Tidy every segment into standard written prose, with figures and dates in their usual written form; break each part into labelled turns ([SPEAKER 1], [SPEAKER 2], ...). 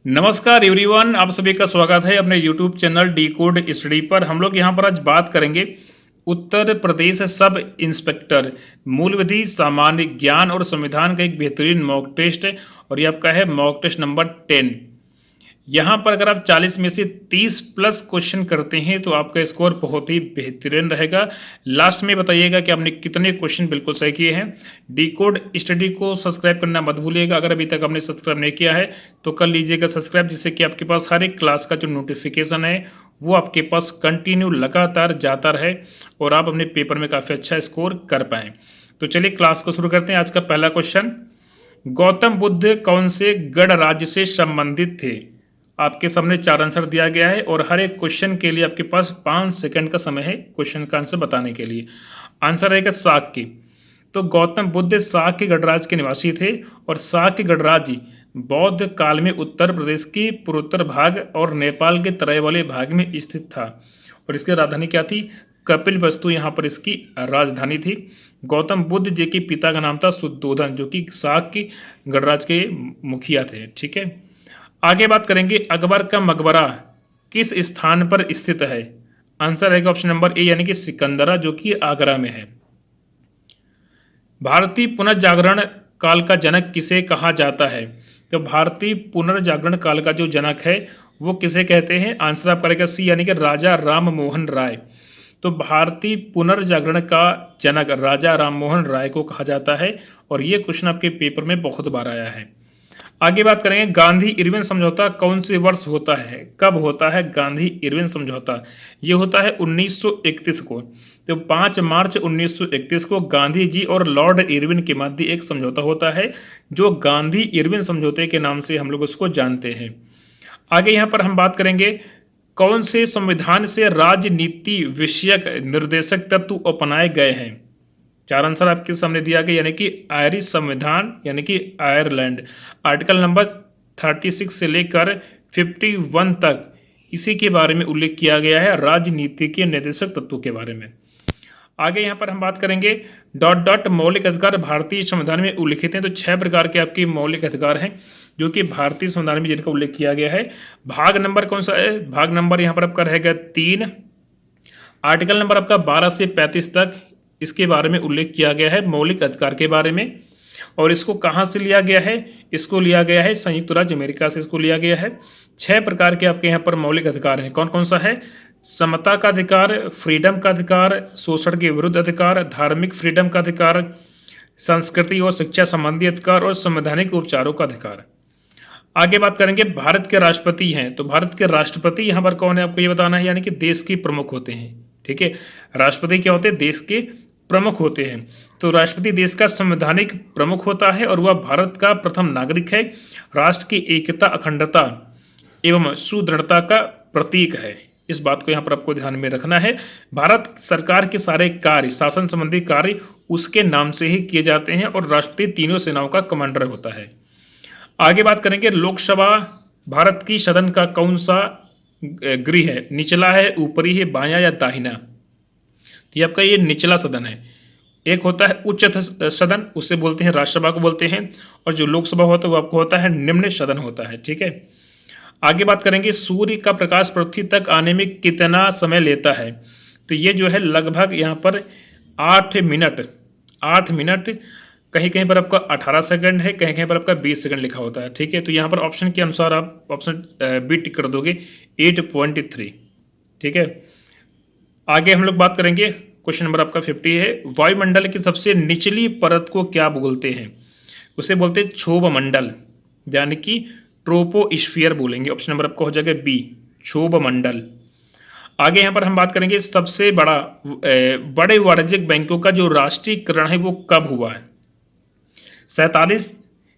[SPEAKER 1] नमस्कार एवरीवन, आप सभी का स्वागत है अपने YouTube channel D code study पर। हम लोग यहाँ पर आज बात करेंगे उत्तर प्रदेश सब इंस्पेक्टर मूल विधि, सामान्य ज्ञान और संविधान का एक बेहतरीन मॉक टेस्ट है और ये आपका है मॉक टेस्ट नंबर 10। यहाँ पर अगर आप 40 में से 30 प्लस क्वेश्चन करते हैं तो आपका स्कोर बहुत ही बेहतरीन रहेगा। लास्ट में बताइएगा कि आपने कितने क्वेश्चन बिल्कुल सही किए हैं। डी कोड स्टडी को सब्सक्राइब करना मत भूलिएगा। अगर अभी तक आपने सब्सक्राइब नहीं किया है तो कर लीजिएगा सब्सक्राइब, जिससे कि आपके पास हर एक क्लास का जो नोटिफिकेशन है वो आपके पास कंटिन्यू लगातार जाता रहे और आप अपने पेपर में काफ़ी अच्छा स्कोर कर पाएँ। तो चलिए क्लास को शुरू करते हैं। आज का पहला क्वेश्चन, गौतम बुद्ध कौन से गढ़ राज्य से संबंधित थे? आपके सामने 4 आंसर दिया गया है और हर एक क्वेश्चन के लिए आपके पास 5 सेकंड का समय है क्वेश्चन का आंसर बताने के लिए। आंसर रहेगा साक्य। तो गौतम बुद्ध साक्य गणराज्य के निवासी थे और साक्य गणराज्य बौद्ध काल में उत्तर प्रदेश की पूर्वोत्तर भाग और नेपाल के तराई वाले भाग में स्थित था और इसकी राजधानी क्या थी? कपिलवस्तु यहाँ पर इसकी राजधानी थी। गौतम बुद्ध जी के पिता का नाम था शुद्धोधन, जो कि साक्य गणराज्य के मुखिया थे। ठीक है, आगे बात करेंगे अकबर का मकबरा किस स्थान पर स्थित है? आंसर रहेगा ऑप्शन नंबर ए यानी कि सिकंदरा, जो कि आगरा में है। भारतीय पुनर्जागरण काल का जनक किसे कहा जाता है? तो भारतीय पुनर्जागरण काल का जो जनक है वो किसे कहते हैं? आंसर आपका रहेगा सी यानी कि राजा राम मोहन राय। तो भारतीय पुनर्जागरण का जनक राजा राम मोहन राय को कहा जाता है और ये क्वेश्चन आपके पेपर में बहुत बार आया है। आगे बात करेंगे गांधी इरविन समझौता कौन से वर्ष होता है? कब होता है गांधी इरविन समझौता? ये होता है 1931 को। तो 5 मार्च 1931 को गांधी जी और लॉर्ड इरविन के मध्य एक समझौता होता है जो गांधी इरविन समझौते के नाम से हम लोग उसको जानते हैं। आगे यहाँ पर हम बात करेंगे कौन से संविधान से राजनीति विषयक निर्देशक तत्व अपनाए गए हैं? 4 आंसर आपके सामने दिया गया, यानी कि आयरिश संविधान यानी कि आयरलैंड। आर्टिकल नंबर 36 से लेकर 51 तक इसी के बारे में उल्लेख किया गया है, राजनीति के निर्देशक तत्वों के बारे में। आगे यहाँ पर हम बात करेंगे डॉट डॉट मौलिक अधिकार भारतीय संविधान में उल्लिखित हैं। तो 6 प्रकार के आपके मौलिक अधिकार हैं जो कि भारतीय संविधान में जिनका उल्लेख किया गया है। भाग नंबर कौन सा है? भाग नंबर यहाँ पर आपका रहेगा 3। आर्टिकल नंबर आपका 12 से 35 तक इसके बारे में उल्लेख किया गया है मौलिक अधिकार के बारे में। और इसको कहाँ से लिया गया है? इसको लिया गया है संयुक्त राज्य अमेरिका से, इसको लिया गया है। 6 प्रकार के आपके यहाँ पर मौलिक अधिकार हैं। कौन कौन सा है? समता का अधिकार, फ्रीडम का अधिकार, शोषण के विरुद्ध अधिकार, धार्मिक फ्रीडम का अधिकार, संस्कृति और शिक्षा संबंधी अधिकार और संवैधानिक उपचारों का अधिकार। आगे बात करेंगे भारत के राष्ट्रपति हैं। तो भारत के राष्ट्रपति यहाँ पर कौन है आपको ये बताना है, यानी कि देश के प्रमुख होते हैं। ठीक है, राष्ट्रपति क्या होते हैं? देश के प्रमुख होते हैं। तो राष्ट्रपति देश का संवैधानिक प्रमुख होता है और वह भारत का प्रथम नागरिक है। राष्ट्र की एकता, अखंडता एवं सुदृढ़ता का प्रतीक है। इस बात को यहाँ पर आपको ध्यान में रखना है। भारत सरकार के सारे कार्य, शासन संबंधी कार्य उसके नाम से ही किए जाते हैं और राष्ट्रपति तीनों सेनाओं का कमांडर होता है। आगे बात करेंगे लोकसभा भारत की सदन का कौन सा गृह है? निचला है, ऊपरी है, बायां या दाहिना? ये आपका ये निचला सदन है। एक होता है उच्च सदन, उसे बोलते हैं राज्यसभा को बोलते हैं, और जो लोकसभा होता है वो आपको होता है निम्न सदन होता है। ठीक है, आगे बात करेंगे सूर्य का प्रकाश पृथ्वी तक आने में कितना समय लेता है? तो ये जो है लगभग यहाँ पर 8 मिनट, कहीं कहीं पर आपका 18 सेकंड है, कहीं कहीं पर आपका 20 सेकंड लिखा होता है। ठीक है, तो यहाँ पर ऑप्शन के अनुसार आप ऑप्शन बी टिक कर दोगे 8.3। ठीक है, आगे हम लोग बात करेंगे क्वेश्चन नंबर आपका 50 है। वायुमंडल की सबसे निचली परत को क्या बोलते हैं? उसे बोलते हैं क्षोभ मंडल, यानी कि ट्रोपोस्फियर बोलेंगे। ऑप्शन नंबर आपका हो जाएगा बी, क्षोभ मंडल। आगे यहाँ पर हम बात करेंगे सबसे बड़े वाणिज्यिक बैंकों का जो राष्ट्रीयकरण है वो कब हुआ है? 47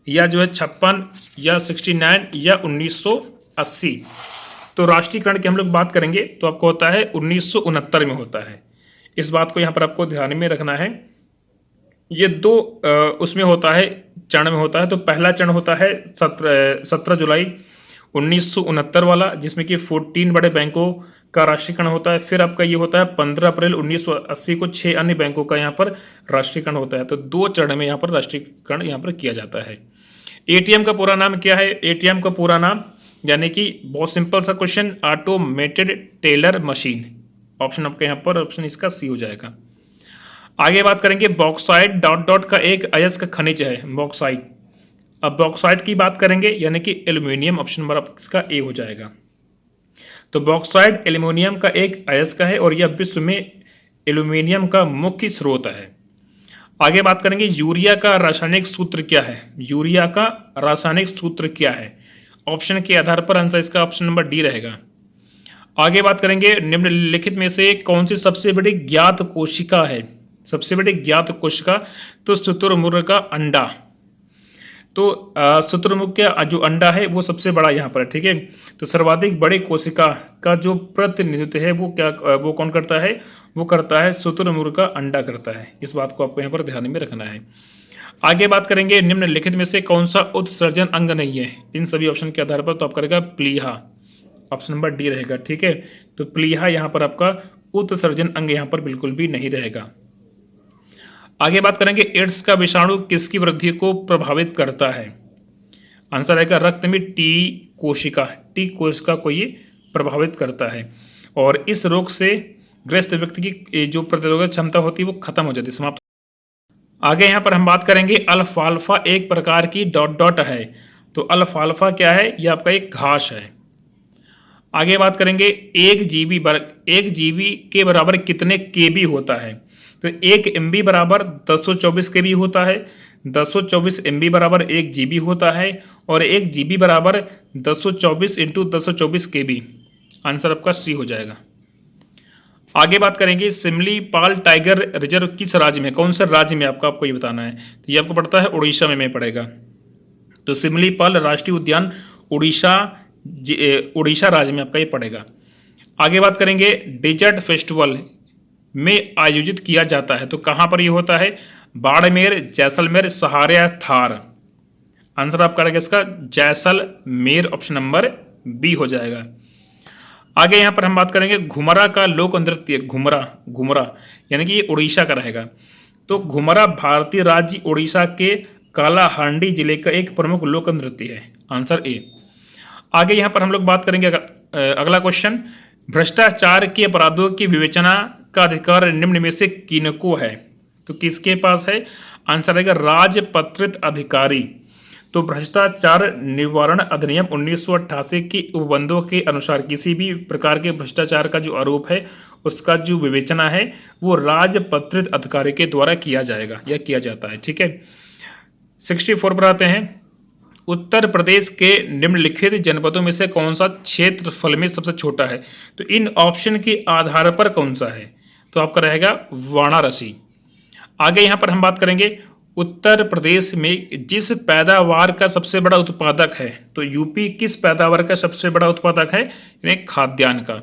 [SPEAKER 1] या जो है 56 या 69 या 1980? तो राष्ट्रीयकरण की हम लोग बात करेंगे तो आपको होता है 1969 में होता है। इस बात को यहाँ पर आपको ध्यान में रखना है। ये 2 उसमें होता है, चरण में होता है। तो पहला चरण होता है 17 जुलाई 1969 वाला, जिसमें कि 14 बड़े बैंकों का राष्ट्रीयकरण होता है। फिर आपका ये होता है 15 अप्रैल 1980 को 6 अन्य बैंकों का यहाँ पर राष्ट्रीयकरण होता है। तो 2 चरण में यहाँ पर राष्ट्रीयकरण यहाँ पर किया जाता है। एटीएम का पूरा नाम क्या है? एटीएम का पूरा नाम यानी कि बहुत सिंपल सा question, automated teller machine. Option आपके यहाँ पर ऑप्शन इसका सी हो जाएगा। आगे बात करेंगे बॉक्साइट डॉट डॉट का एक अयस्क खनिज है बॉक्साइट। अब बॉक्साइट की बात करेंगे यानी कि एल्यूमिनियम, ऑप्शन नंबर इसका ए हो जाएगा। तो बॉक्साइट एल्यूमिनियम का एक अयस्क है और यह विश्व में एल्यूमिनियम का मुख्य स्रोत है। आगे बात करेंगे यूरिया का रासायनिक सूत्र क्या है। यूरिया का रासायनिक सूत्र क्या है, ऑप्शन के आधार पर आंसर इसका ऑप्शन नंबर डी रहेगा। आगे बात करेंगे निम्नलिखित में से कौन सी सबसे बड़ी ज्ञात कोशिका है। सबसे बड़ी ज्ञात कोशिका, तो शुतुरमुर्ग का अंडा। तो शुतुरमुर्ग का जो अंडा है वो सबसे बड़ा यहाँ पर है, ठीक है। तो सर्वाधिक बड़े कोशिका का जो प्रतिनिधित्व है वो कौन करता है, वो करता है शुतुरमुर्ग का अंडा करता है। इस बात को आपको यहाँ पर ध्यान में रखना है। आगे बात करेंगे निम्नलिखित में से कौन सा उत्सर्जन अंग नहीं है इन सभी ऑप्शन के आधार पर, तो आप करेगा प्लीहा, ऑप्शन नंबर डी रहेगा, ठीक है। तो प्लीहा यहाँ पर आपका उत्सर्जन अंग यहाँ पर बिल्कुल भी नहीं रहेगा। आगे बात करेंगे एड्स का विषाणु किसकी वृद्धि को प्रभावित करता है। आंसर रहेगा रक्त में टी कोशिका को ये प्रभावित करता है और इस रोग से ग्रस्त व्यक्ति की जो प्रतिरोधक क्षमता होती है वो खत्म हो जाती है, समाप्त। आगे यहाँ पर हम बात करेंगे अल्फाल्फा एक प्रकार की डॉट डॉट है। तो अल्फाल्फा क्या है, ये आपका एक घास है। आगे बात करेंगे एक जीबी के बराबर कितने केबी होता है। तो एक एमबी बराबर 1024 केबी होता है, 1024 एमबी बराबर एक जीबी होता है और एक जीबी बराबर 1024 इंटू 1024 केबी। आंसर आपका सी हो जाएगा। आगे बात करेंगे सिमलीपाल टाइगर रिजर्व किस राज्य में, कौन से राज्य में आपको ये बताना है। तो ये आपको पड़ता है उड़ीसा में पड़ेगा। तो सिमलीपाल राष्ट्रीय उद्यान उड़ीसा राज्य में आपका ये पड़ेगा। आगे बात करेंगे डेजर्ट फेस्टिवल में आयोजित किया जाता है, तो कहाँ पर ये होता है, बाड़मेर, जैसलमेर, सहारा या थार। आंसर आपका रहेगा इसका जैसलमेर, ऑप्शन नंबर बी हो जाएगा। आगे यहाँ पर हम बात करेंगे घुमरा का लोक नृत्य, घुमरा यानी कि ये उड़ीसा का रहेगा। तो घुमरा भारतीय राज्य उड़ीसा के कालाहांडी जिले का एक प्रमुख लोक नृत्य है, आंसर ए। आगे यहाँ पर हम लोग बात करेंगे अगला क्वेश्चन, भ्रष्टाचार के अपराधों की विवेचना का अधिकार निम्न में से किनको है। तो किसके पास है, आंसर रहेगा राजपत्रित अधिकारी। तो भ्रष्टाचार निवारण अधिनियम 1988 के उपबंधों के अनुसार किसी भी प्रकार के भ्रष्टाचार का जो आरोप है उसका जो विवेचना है वो राजपत्रित अधिकारी के द्वारा किया जाएगा या किया जाता है, ठीक है। 64 पर आते हैं, उत्तर प्रदेश के निम्नलिखित जनपदों में से कौन सा क्षेत्रफल में सबसे छोटा है। तो इन ऑप्शन के आधार पर कौन सा है, तो आपका रहेगा वाराणसी। आगे यहाँ पर हम बात करेंगे उत्तर प्रदेश में जिस पैदावार का सबसे बड़ा उत्पादक है, तो यूपी किस पैदावार का सबसे बड़ा उत्पादक है, यानी खाद्यान्न का।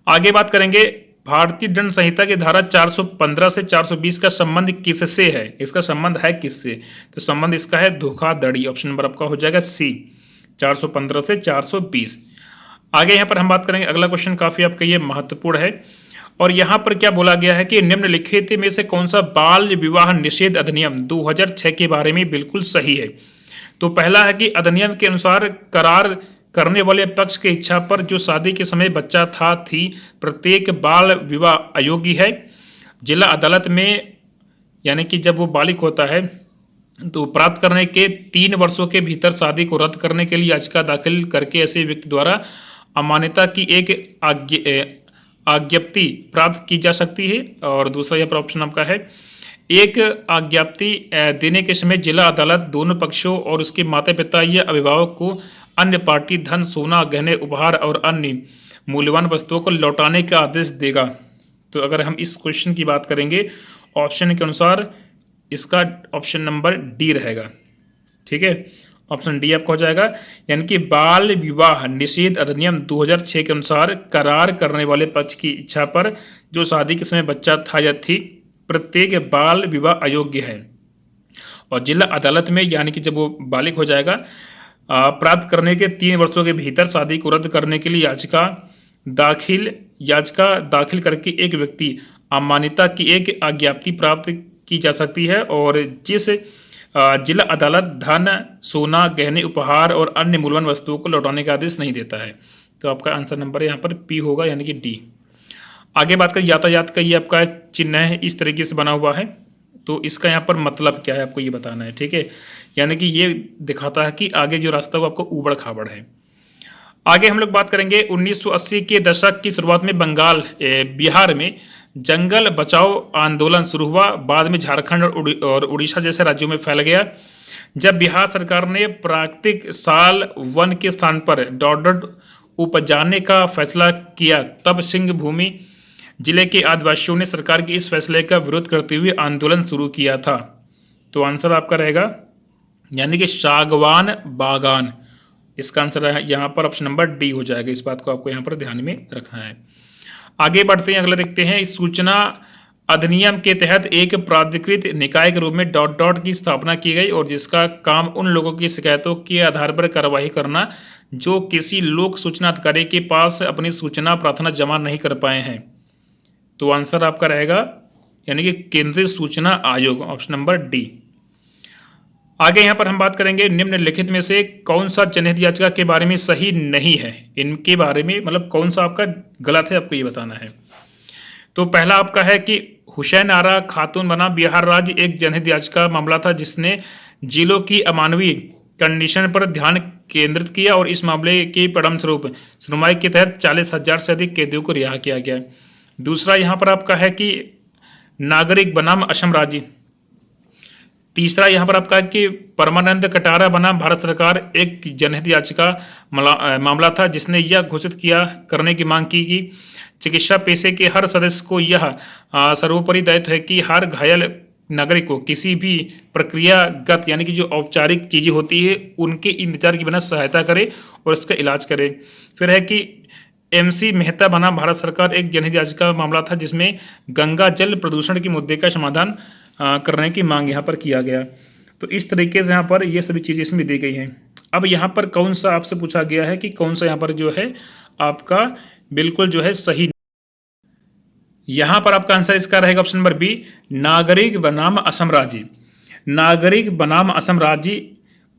[SPEAKER 1] आगे बात करेंगे भारतीय दंड संहिता की धारा 415 से 420 का संबंध किससे है, इसका संबंध है किससे, तो संबंध इसका है धोखाधड़ी, ऑप्शन नंबर आपका हो जाएगा सी, 415 से 420। आगे यहाँ पर हम बात करेंगे अगला क्वेश्चन, काफी आपका ये महत्वपूर्ण है और यहाँ पर क्या बोला गया है कि निम्नलिखित में से कौन सा बाल विवाह निषेध अधिनियम 2006 के बारे में बिल्कुल सही है। तो पहला है कि अधिनियम के अनुसार करार करने वाले पक्ष की इच्छा पर जो शादी के समय बच्चा थी प्रत्येक बाल विवाह अयोग्य है। जिला अदालत में यानी कि जब वो बालिग होता है तो प्राप्त करने के 3 वर्षों के भीतर शादी को रद्द करने के लिए याचिका दाखिल करके ऐसे व्यक्ति द्वारा अमान्यता की एक आज्ञप्ति प्राप्त की जा सकती है। और दूसरा यहाँ पर ऑप्शन आपका है, एक आज्ञप्ति देने के समय जिला अदालत दोनों पक्षों और उसके माता पिता या अभिभावक को अन्य पार्टी धन, सोना, गहने, उपहार और अन्य मूल्यवान वस्तुओं को लौटाने का आदेश देगा। तो अगर हम इस क्वेश्चन की बात करेंगे ऑप्शन के अनुसार इसका ऑप्शन नंबर डी रहेगा, ठीक है, ऑप्शन डी आपका हो जाएगा। यानी कि बाल विवाह निषेध अधिनियम 2006 के अनुसार करार करने वाले पक्ष की इच्छा पर जो शादी के समय बच्चा था या थी प्रत्येक बाल विवाह अयोग्य है। और जिला अदालत में यानी कि जब वो बालिग हो जाएगा प्राप्त करने के 3 वर्षों के भीतर शादी को रद्द करने के लिए याचिका दाखिल करके एक व्यक्ति अमान्यता की एक आज्ञप्ति प्राप्त की जा सकती है। और जिस जिला अदालत धन, सोना, गहने, उपहार और अन्य मूल्यवान वस्तुओं को लौटाने का आदेश नहीं देता है। तो आपका आंसर नंबर यहाँ पर पी होगा, यानी कि डी। आगे बात करें यातायात का, ये आपका चिन्ह है, इस तरीके से बना हुआ है। तो इसका यहाँ पर मतलब क्या है आपको ये बताना है, ठीक है। यानी कि ये दिखाता है कि आगे जो रास्ता है वो आपको ऊबड़ खाबड़ है। आगे हम लोग बात करेंगे 1980 के दशक की शुरुआत में बिहार में जंगल बचाओ आंदोलन शुरू हुआ। बाद में झारखंड और उड़ीसा जैसे राज्यों में फैल गया। जब बिहार सरकार ने प्राकृतिक साल वन के स्थान पर डॉट डॉट उपजाने का फैसला किया, तब सिंह भूमि जिले के आदिवासियों ने सरकार के इस फैसले का विरोध करते हुए आंदोलन शुरू किया था। तो आंसर आपका रहेगा यानी कि सागवान बागान। इसका आंसर यहाँ पर ऑप्शन नंबर डी हो जाएगा। इस बात को आपको यहाँ पर ध्यान में रखना है। आगे बढ़ते हैं, अगला देखते हैं। सूचना अधिनियम के तहत एक प्राधिकृत निकाय के रूप में डॉट डॉट की स्थापना की गई और जिसका काम उन लोगों की शिकायतों के आधार पर कार्रवाई करना जो किसी लोक सूचना अधिकारी के पास अपनी सूचना प्रार्थना जमा नहीं कर पाए हैं। तो आंसर आपका रहेगा यानी कि केंद्रीय सूचना आयोग, ऑप्शन नंबर डी। आगे यहाँ पर हम बात करेंगे निम्नलिखित में से कौन सा जनहित याचिका के बारे में सही नहीं है। इनके बारे में मतलब कौन सा आपका गलत है, आपको ये बताना है। तो पहला आपका है कि हुसैन आरा खातून बना बिहार राज्य एक जनहित याचिका मामला था जिसने जिलों की अमानवीय कंडीशन पर ध्यान केंद्रित किया और इस मामले के परिणाम स्वरूप सुनवाई के तहत 40,000 से अधिक कैदियों को रिहा किया गया। दूसरा यहाँ पर आपका है कि नागरिक बनाम असम राज्य। तीसरा यहाँ पर आपका कि परमानंद कटारा बनाम भारत सरकार एक जनहित याचिका मामला था जिसने यह घोषित किया करने की मांग की कि चिकित्सा पेशे के हर सदस्य को यह सर्वोपरि दायित्व है कि हर घायल नागरिक को किसी भी प्रक्रियागत यानी कि जो औपचारिक चीज़ें होती है उनके इंतजार की बिना सहायता करे और उसका इलाज करे। फिर है कि MC मेहता बना भारत सरकार एक जनहित याचिका मामला था जिसमें गंगा जल प्रदूषण के मुद्दे का समाधान करने की मांग यहाँ पर किया गया। तो इस तरीके से यहाँ पर ये सभी चीज़ें इसमें दी गई हैं। अब यहाँ पर कौन सा आपसे पूछा गया है कि कौन सा यहाँ पर जो है आपका बिल्कुल जो है सही। यहाँ पर आपका आंसर इसका रहेगा ऑप्शन नंबर बी, नागरिक बनाम असम राज्य। नागरिक बनाम असम राज्य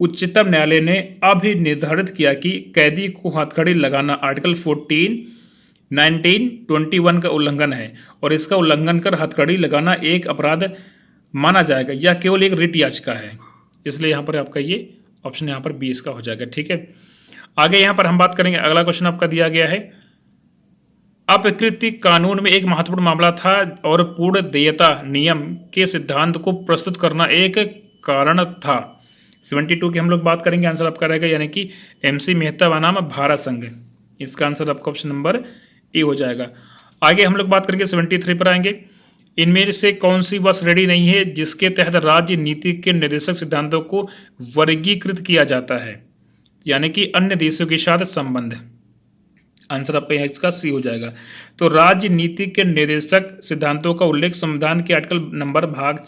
[SPEAKER 1] उच्चतम न्यायालय ने अभी निर्धारित किया कि कैदी को हथकड़ी लगाना आर्टिकल 14, 19, 21 का उल्लंघन है और इसका उल्लंघन कर हथकड़ी लगाना एक अपराध माना जाएगा। यह केवल एक रिट याचिका है, इसलिए यहाँ पर आपका ये ऑप्शन यहाँ पर बी इसका हो जाएगा। ठीक है, आगे यहाँ पर हम बात करेंगे। अगला क्वेश्चन आपका दिया गया है, अपकृति कानून में एक महत्वपूर्ण मामला था और पूर्ण देयता नियम के सिद्धांत को प्रस्तुत करना एक कारण था। 72 की हम लोग बात करेंगे, आंसर आपका रहेगा यानी कि MC मेहता बनाम भारत संघ। इसका आंसर आपका ऑप्शन नंबर ए हो जाएगा। आगे हम लोग बात करेंगे 73 पर आएंगे। इनमें से कौन सी वह श्रेणी नहीं है जिसके तहत राज्य नीति के निर्देशक सिद्धांतों को वर्गीकृत किया जाता है, यानी कि अन्य देशों के साथ संबंध। आंसर आपका यहाँ इसका सी हो जाएगा। तो राज्य नीति के निर्देशक सिद्धांतों का उल्लेख संविधान के आर्टिकल नंबर भाग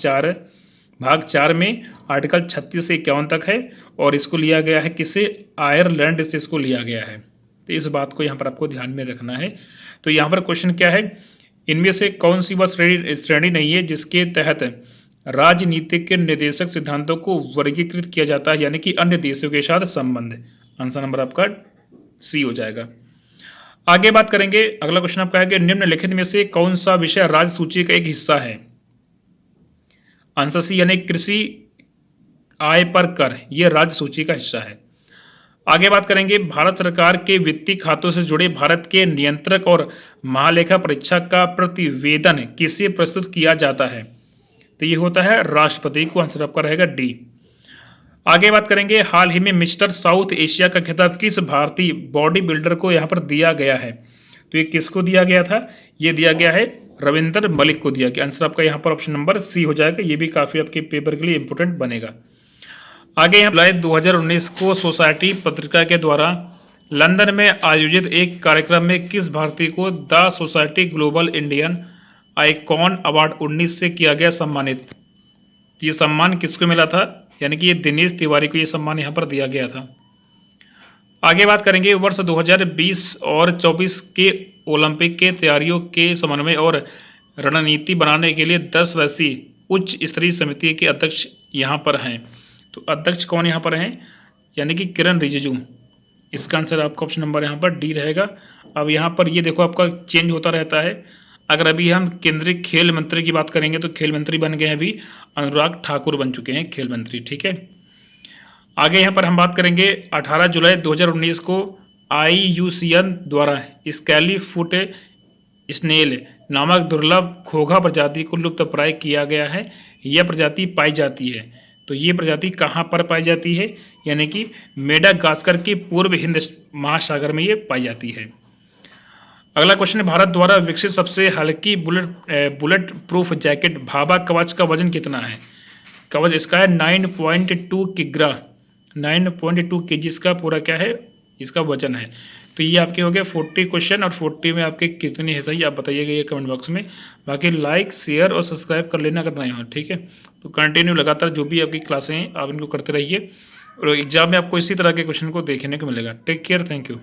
[SPEAKER 1] 4 में आर्टिकल 36 से 51 तक है और इसको लिया गया है किसे, आयरलैंड से इसको लिया गया है। तो इस बात को यहाँ पर आपको ध्यान में रखना है। तो यहाँ पर क्वेश्चन क्या है, इनमें से कौन सी वह श्रेणी नहीं है जिसके तहत राजनीतिक के निर्देशक सिद्धांतों को वर्गीकृत किया जाता है, यानी कि अन्य देशों के साथ संबंध। आंसर नंबर आपका सी हो जाएगा। आगे बात करेंगे, अगला क्वेश्चन आपका है कि निम्नलिखित में से कौन सा विषय राज्य सूची का एक हिस्सा है। आंसर सी यानी कृषि आय पर कर, यह राज्य सूची का हिस्सा है। आगे बात करेंगे, भारत सरकार के वित्तीय खातों से जुड़े भारत के नियंत्रक और महालेखा परीक्षक का प्रतिवेदन किसे प्रस्तुत किया जाता है। तो ये होता है राष्ट्रपति को। आंसर आपका रहेगा डी। आगे बात करेंगे, हाल ही में मिस्टर साउथ एशिया का खिताब किस भारतीय बॉडी बिल्डर को यहाँ पर दिया गया है। तो ये किसको दिया गया था, ये दिया गया है रविंदर मलिक को दिया गया। आंसर आपका यहाँ पर ऑप्शन नंबर सी हो जाएगा। ये भी काफ़ी आपके पेपर के लिए इंपॉर्टेंट बनेगा। आगे यहाँ जुलाई 2019 को सोसाइटी पत्रिका के द्वारा लंदन में आयोजित एक कार्यक्रम में किस भारतीय को the society global Indian icon award 19 से किया गया सम्मानित। ये सम्मान किसको मिला था, यानी कि ये दिनेश तिवारी को ये सम्मान यहाँ पर दिया गया था। आगे बात करेंगे, वर्ष 2020 और 24 के ओलंपिक के तैयारियों के समन्वय और रणनीति बनाने के लिए 10 सदस्यीय उच्च स्तरीय समिति के अध्यक्ष यहाँ पर हैं। तो अध्यक्ष कौन यहाँ पर हैं, यानी कि किरण रिजिजू। इसका आंसर आपका ऑप्शन नंबर यहाँ पर डी रहेगा। अब यहाँ पर ये देखो आपका चेंज होता रहता है। अगर अभी हम केंद्रीय खेल मंत्री की बात करेंगे तो खेल मंत्री बन गए हैं अभी अनुराग ठाकुर बन चुके हैं खेल मंत्री, ठीक है। आगे यहाँ पर हम बात करेंगे 18 जुलाई 2019 को IUCN द्वारा स्कैली फुट स्नेल नामक दुर्लभ घोंघा प्रजाति को लुप्तप्राय किया गया है। यह प्रजाति पाई जाती है, तो ये प्रजाति कहाँ पर पाई जाती है, यानी कि मेडागास्कर के पूर्व हिंद महासागर में ये पाई जाती है। अगला क्वेश्चन है, भारत द्वारा विकसित सबसे हल्की बुलेट प्रूफ जैकेट भाभा कवच का वजन कितना है। कवच इसका है 9.2 किग्रा, 9.2 kg इसका पूरा क्या है, इसका वजन है। तो ये आपके हो गए 40 क्वेश्चन, और 40 में आपके कितने है सही आप बताइएगा ये कमेंट बॉक्स में। बाकी लाइक शेयर और सब्सक्राइब कर लेना अगर नहीं हो, ठीक है। तो कंटिन्यू लगातार जो भी आपकी क्लासें हैं आप इनको करते रहिए, और एग्जाम में आपको इसी तरह के क्वेश्चन को देखने को मिलेगा। Take care, thank you.